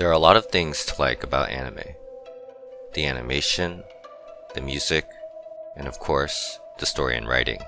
There are a lot of things to like about anime. The animation, the music, and of course, the story and writing.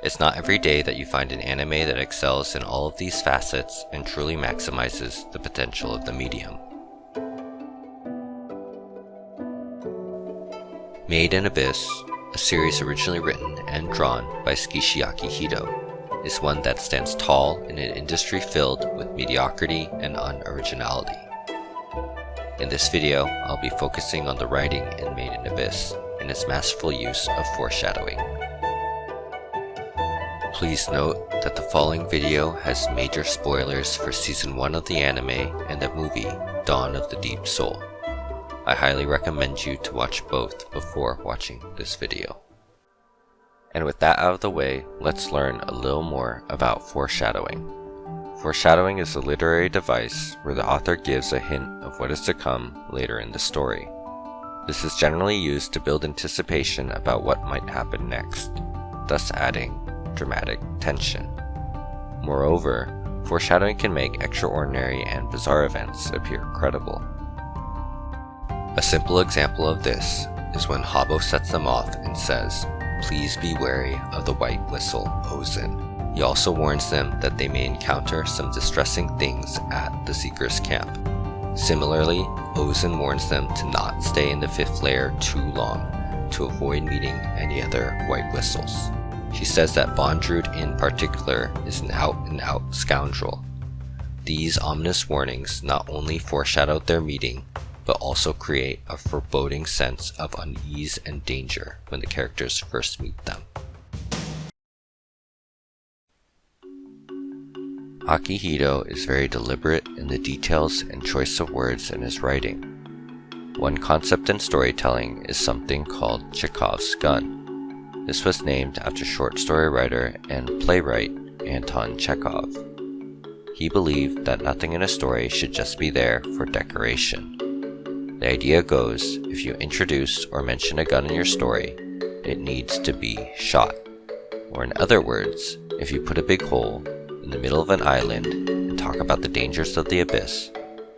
It's not every day that you find an anime that excels in all of these facets and truly maximizes the potential of the medium. Made in Abyss, a series originally written and drawn by Skishiaki Hito, is one that stands tall in an industry filled with mediocrity and unoriginality. In this video, I'll be focusing on the writing in Made in Abyss and its masterful use of foreshadowing. Please note that the following video has major spoilers for Season 1 of the anime and the movie Dawn of the Deep Soul. I highly recommend you to watch both before watching this video. And with that out of the way, let's learn a little more about foreshadowing. Foreshadowing is a literary device where the author gives a hint of what is to come later in the story. This is generally used to build anticipation about what might happen next, thus adding dramatic tension. Moreover, foreshadowing can make extraordinary and bizarre events appear credible. A simple example of this is when Habo sets them off and says, "Please be wary of the white whistle, Ozen." He also warns them that they may encounter some distressing things at the Seeker's camp. Similarly, Ozen warns them to not stay in the fifth layer too long to avoid meeting any other white whistles. She says that Bondrewd in particular is an out-and-out scoundrel. These ominous warnings not only foreshadow their meeting, but also create a foreboding sense of unease and danger when the characters first meet them. Akihito is very deliberate in the details and choice of words in his writing. One concept in storytelling is something called Chekhov's gun. This was named after short story writer and playwright Anton Chekhov. He believed that nothing in a story should just be there for decoration. The idea goes, if you introduce or mention a gun in your story, it needs to be shot. Or in other words, if you put a big hole in the middle of an island and talk about the dangers of the abyss,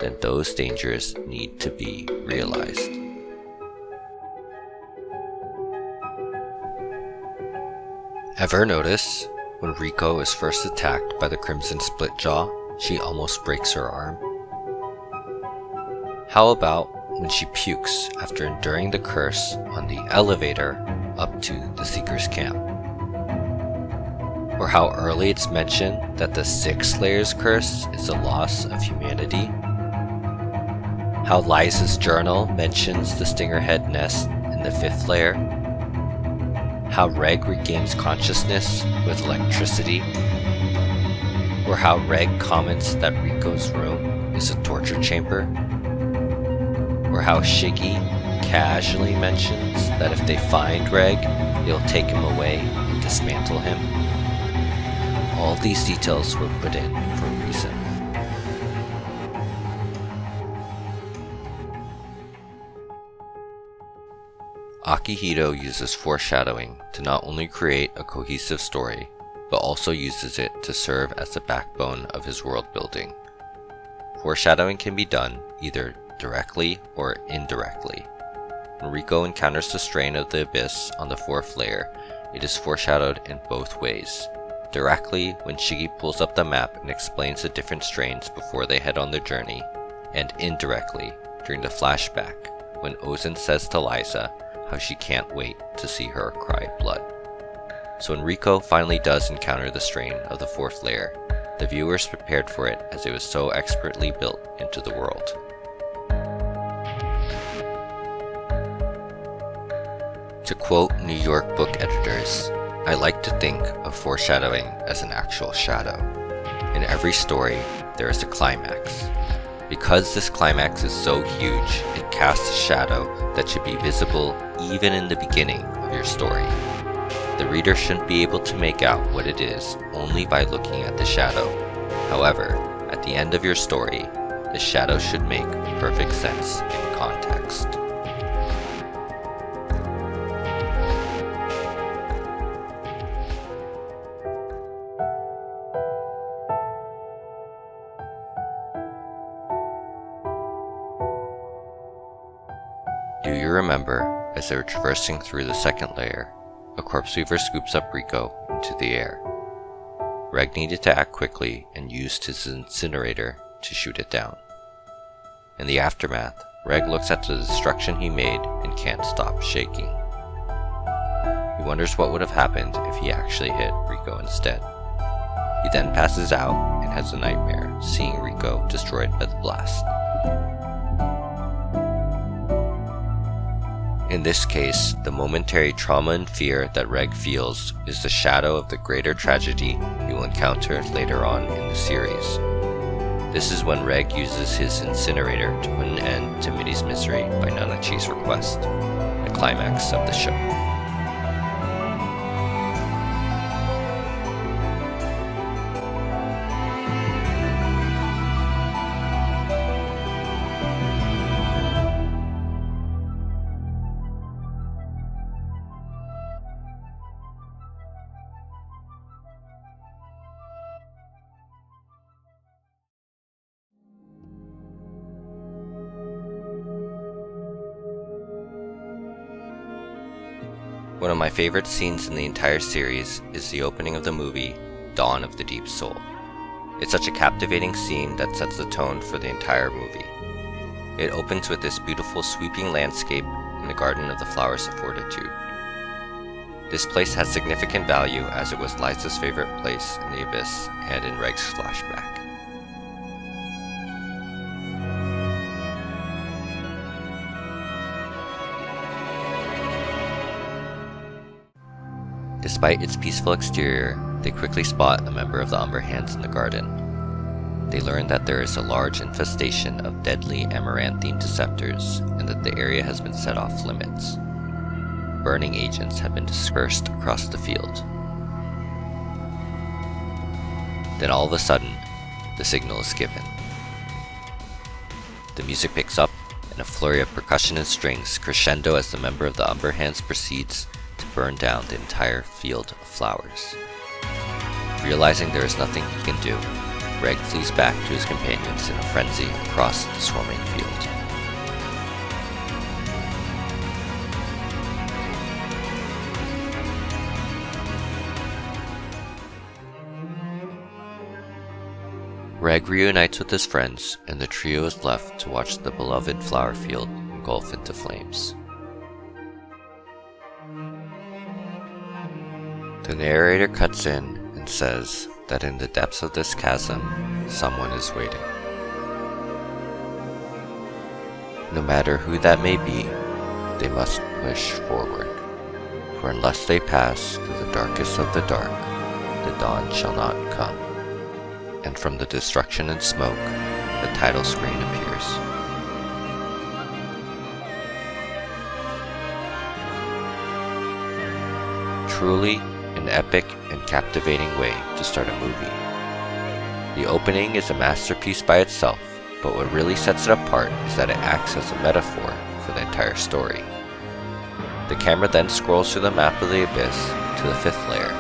then those dangers need to be realized. Ever notice when Riko is first attacked by the Crimson Splitjaw, she almost breaks her arm? How about when she pukes after enduring the curse on the elevator up to the Seeker's camp? Or how early it's mentioned that the Sixth Layer's curse is the loss of humanity? How Liza's journal mentions the Stingerhead nest in the fifth layer? How Reg regains consciousness with electricity? Or how Reg comments that Riko's room is a torture chamber? Or how Shiggy casually mentions that if they find Reg, they'll take him away and dismantle him? All these details were put in for a reason. Akihito uses foreshadowing to not only create a cohesive story, but also uses it to serve as the backbone of his world building. Foreshadowing can be done either directly or indirectly. When Riko encounters the strain of the abyss on the fourth layer, it is foreshadowed in both ways. Directly, when Shiggy pulls up the map and explains the different strains before they head on their journey, and indirectly, during the flashback, when Ozen says to Liza how she can't wait to see her cry blood. So when Riko finally does encounter the strain of the fourth layer, the viewer is prepared for it as it was so expertly built into the world. To quote New York book editors, "I like to think of foreshadowing as an actual shadow. In every story, there is a climax. Because this climax is so huge, it casts a shadow that should be visible even in the beginning of your story. The reader shouldn't be able to make out what it is only by looking at the shadow. However, at the end of your story, the shadow should make perfect sense in context." you remember, as they were traversing through the second layer, a corpse weaver scoops up Rico into the air. Reg needed to act quickly and used his incinerator to shoot it down. In the aftermath, Reg looks at the destruction he made and can't stop shaking. He wonders what would have happened if he actually hit Rico instead. He then passes out and has a nightmare, seeing Rico destroyed by the blast. In this case, the momentary trauma and fear that Reg feels is the shadow of the greater tragedy he will encounter later on in the series. This is when Reg uses his incinerator to put an end to Mitty's misery by Nanachi's request, the climax of the show. One of my favorite scenes in the entire series is the opening of the movie, Dawn of the Deep Soul. It's such a captivating scene that sets the tone for the entire movie. It opens with this beautiful sweeping landscape in the Garden of the Flowers of Fortitude. This place has significant value as it was Liza's favorite place in the Abyss and in Reg's flashback. Despite its peaceful exterior, they quickly spot a member of the Umber Hands in the garden. They learn that there is a large infestation of deadly amaranthine deceptors and that the area has been set off limits. Burning agents have been dispersed across the field. Then all of a sudden, the signal is given. The music picks up, and a flurry of percussion and strings crescendo as the member of the Umber Hands proceeds to burn down the entire field of flowers. Realizing there is nothing he can do, Reg flees back to his companions in a frenzy across the swarming field. Reg reunites with his friends, and the trio is left to watch the beloved flower field engulf into flames. The narrator cuts in and says that in the depths of this chasm, someone is waiting. No matter who that may be, they must push forward, for unless they pass through the darkest of the dark, the dawn shall not come. And from the destruction and smoke, the title screen appears. Truly an epic and captivating way to start a movie. The opening is a masterpiece by itself, but what really sets it apart is that it acts as a metaphor for the entire story. The camera then scrolls through the map of the Abyss to the 5th layer,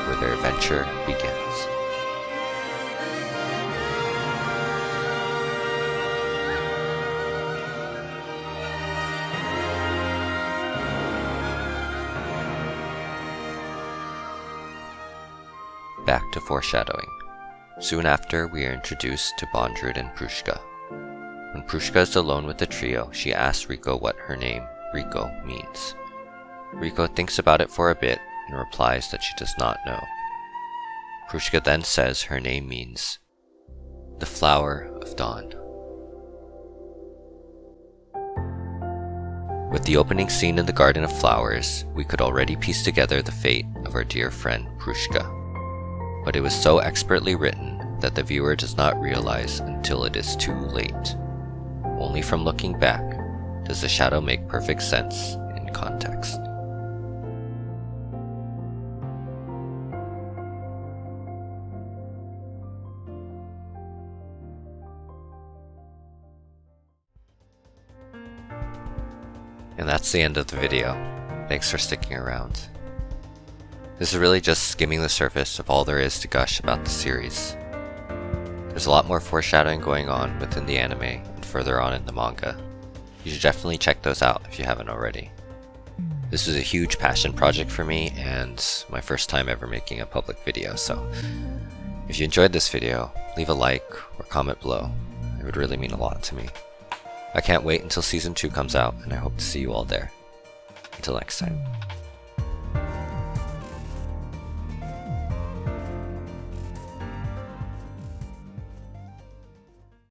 where their adventure begins. Back to Foreshadowing. Soon after, we are introduced to Bondrewd and Prushka. When Prushka is alone with the trio, she asks Rico what her name, Rico, means. Rico thinks about it for a bit and replies that she does not know. Prushka then says her name means the Flower of Dawn. With the opening scene in the Garden of Flowers, we could already piece together the fate of our dear friend Prushka. But it was so expertly written that the viewer does not realize until it is too late. Only from looking back does the shadow make perfect sense in context. And that's the end of the video. Thanks for sticking around. This is really just skimming the surface of all there is to gush about the series. There's a lot more foreshadowing going on within the anime and further on in the manga. You should definitely check those out if you haven't already. This was a huge passion project for me and my first time ever making a public video, so if you enjoyed this video, leave a like or comment below. It would really mean a lot to me. I can't wait until Season 2 comes out, and I hope to see you all there. Until next time.